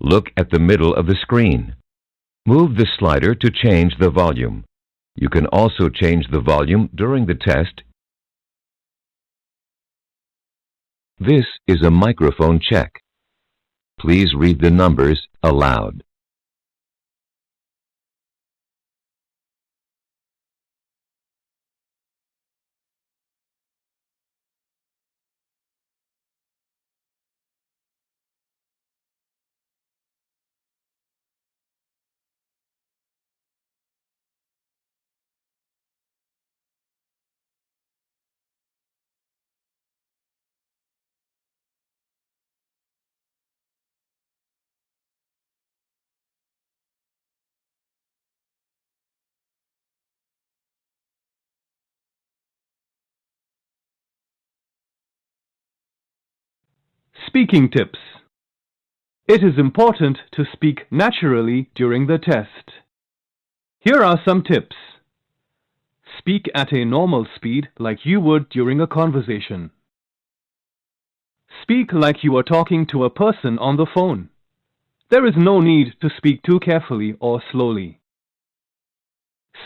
Look at the middle of the screen. Move the slider to change the volume. You can also change the volume during the test. This is a microphone check. Please read the numbers aloud. Speaking tips. It is important to speak naturally during the test. Here are some tips. Speak at a normal speed like you would during a conversation. Speak like you are talking to a person on the phone. There is no need to speak too carefully or slowly.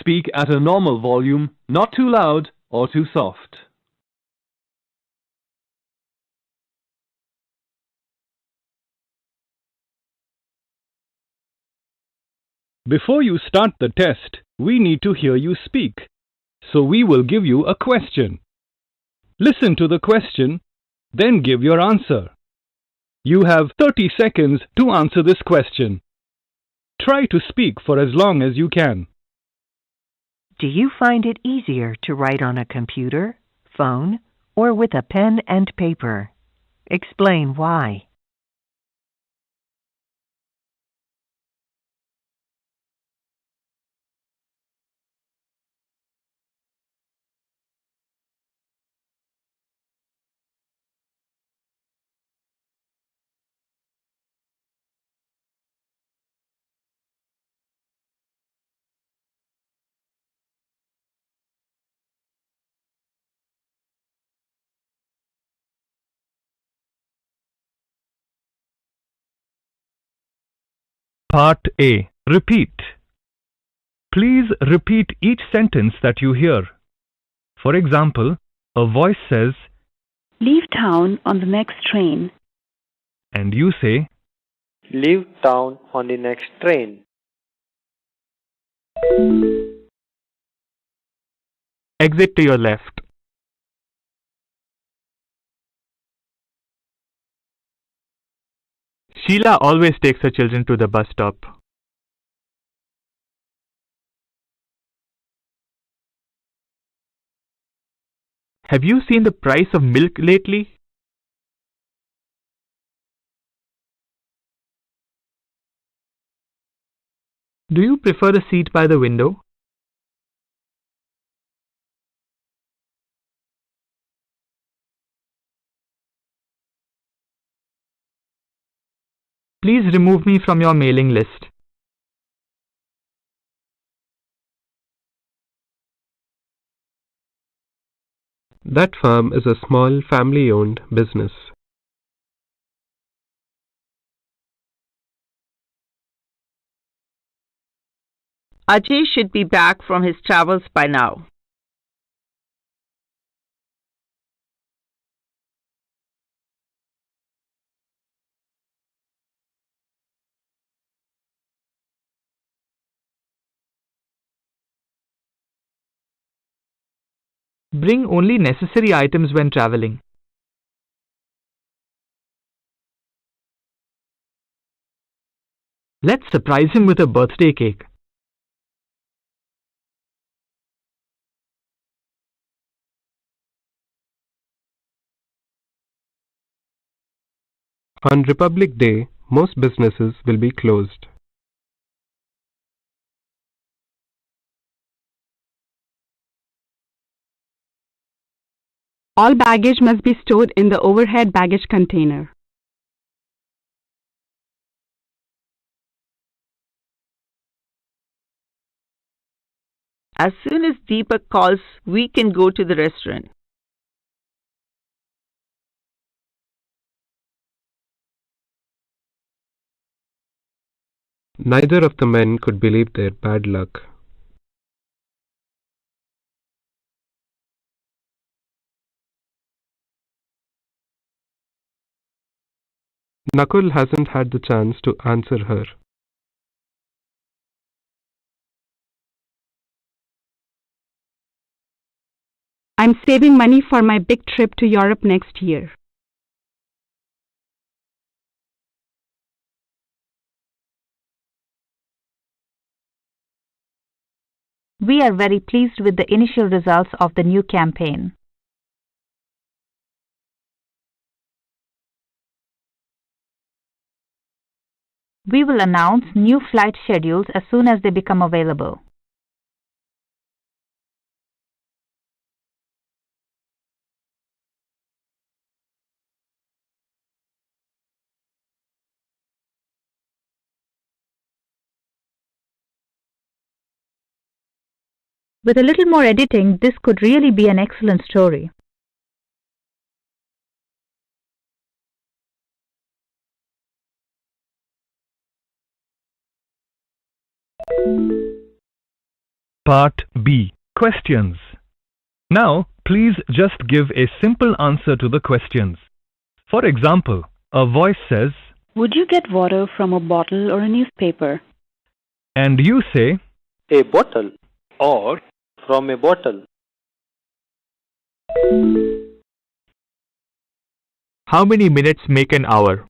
Speak at a normal volume, not too loud or too soft. Before you start the test, we need to hear you speak. So we will give you a question. Listen to the question, then give your answer. You have 30 seconds to answer this question. Try to speak for as long as you can. Do you find it easier to write on a computer, phone, or with a pen and paper? Explain why. Part A. Repeat. Please repeat each sentence that you hear. For example, a voice says, "Leave town on the next train." and you say, Leave town on the next train. exit to your left. Sheila always takes her children to the bus stop. Have you seen the price of milk lately? Do you prefer the seat by the window? Please remove me from your mailing list. That firm is a small family-owned business. Ajay should be back from his travels by now. Bring only necessary items when traveling. Let's surprise him with a birthday cake. On Republic Day, most businesses will be closed. All baggage must be stored in the overhead baggage container. As soon as Deepak calls, we can go to the restaurant. Neither of the men could believe their bad luck. Nakul hasn't had the chance to answer her. I'm saving money for my big trip to Europe next year. We are very pleased with the initial results of the new campaign. We will announce new flight schedules as soon as they become available. With a little more editing, this could really be an excellent story. Part B. Questions. Now, please just give a simple answer to the questions. For example, a voice says, "Would you get water from a bottle or a newspaper?" and you say, A bottle or from a bottle. How many minutes make an hour?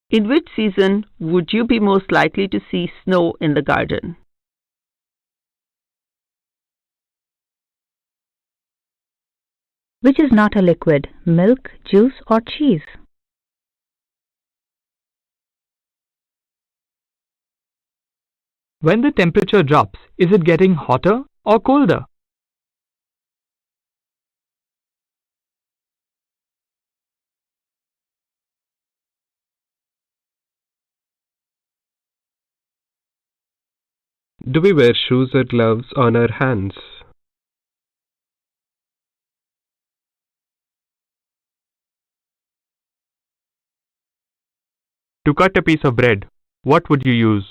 In which season would you be most likely to see snow in the garden? Which is not a liquid, milk, juice, or cheese? When the temperature drops, is it getting hotter or colder? Do we wear shoes or gloves on our hands? To cut a piece of bread, what would you use?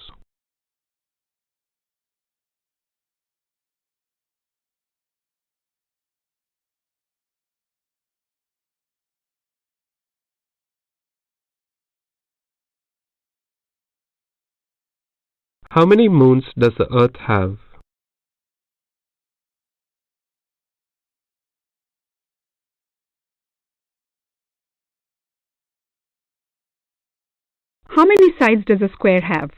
How many moons does the Earth have? How many sides does a square have?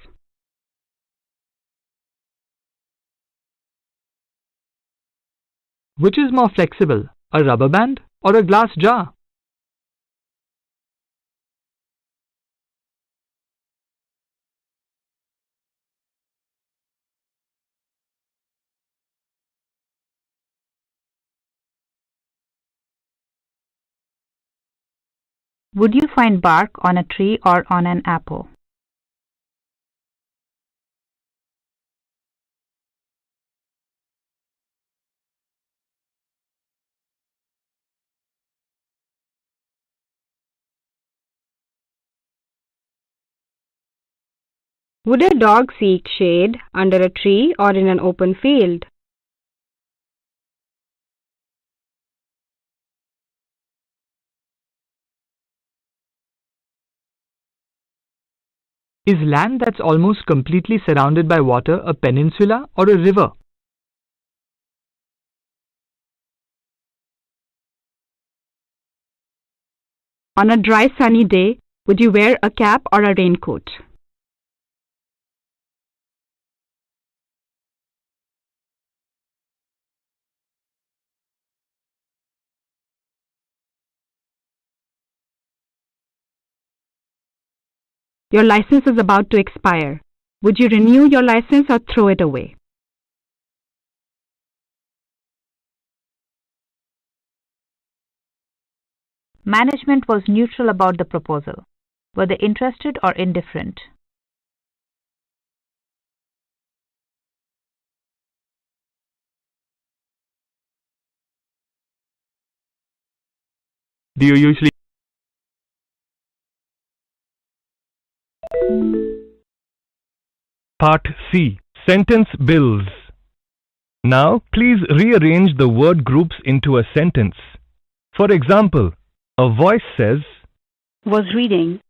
Which is more flexible, a rubber band or a glass jar? Would you find bark on a tree or on an apple? Would a dog seek shade under a tree or in an open field? Is land that's almost completely surrounded by water a peninsula or a river? On a dry sunny day, would you wear a cap or a raincoat? Your license is about to expire. Would you renew your license or throw it away? Management was neutral about the proposal. Were they interested or indifferent? do you usually Part C. Sentence builds. Now, please rearrange the word groups into a sentence. For example, a voice says, Was reading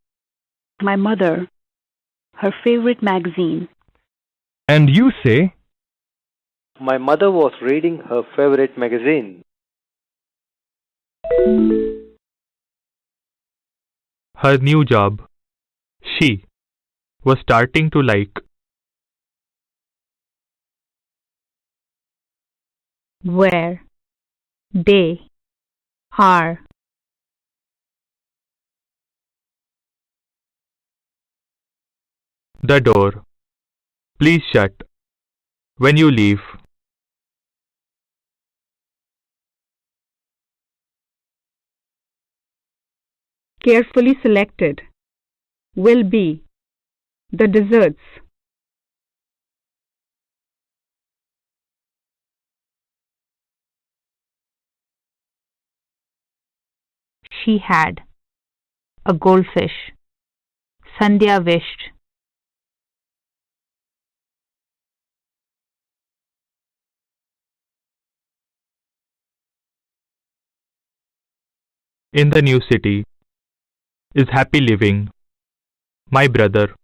my mother her favorite magazine. and you say, My mother was reading her favorite magazine. her new job she was starting to like? Where they are. The door. Please shut when you leave. Carefully selected. Will be. The desserts. She had. A goldfish. Sandhya wished. In the new city. Is happy living. My brother.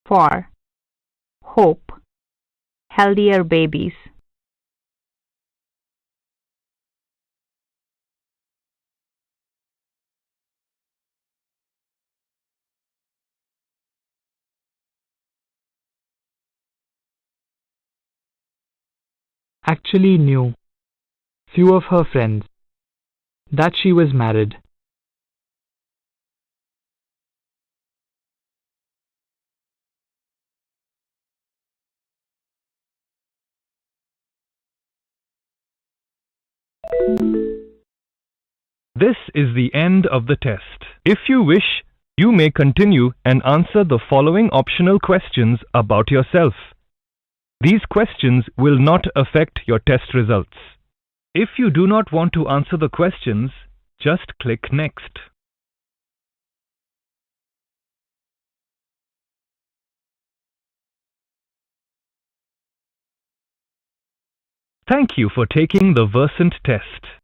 For. Hope. Healthier babies. Actually knew few of her friends. That she was married. This is the end of the test. If you wish, you may continue and answer the following optional questions about yourself. These questions will not affect your test results. If you do not want to answer the questions, just click Next. Thank you for taking the VERSANT test.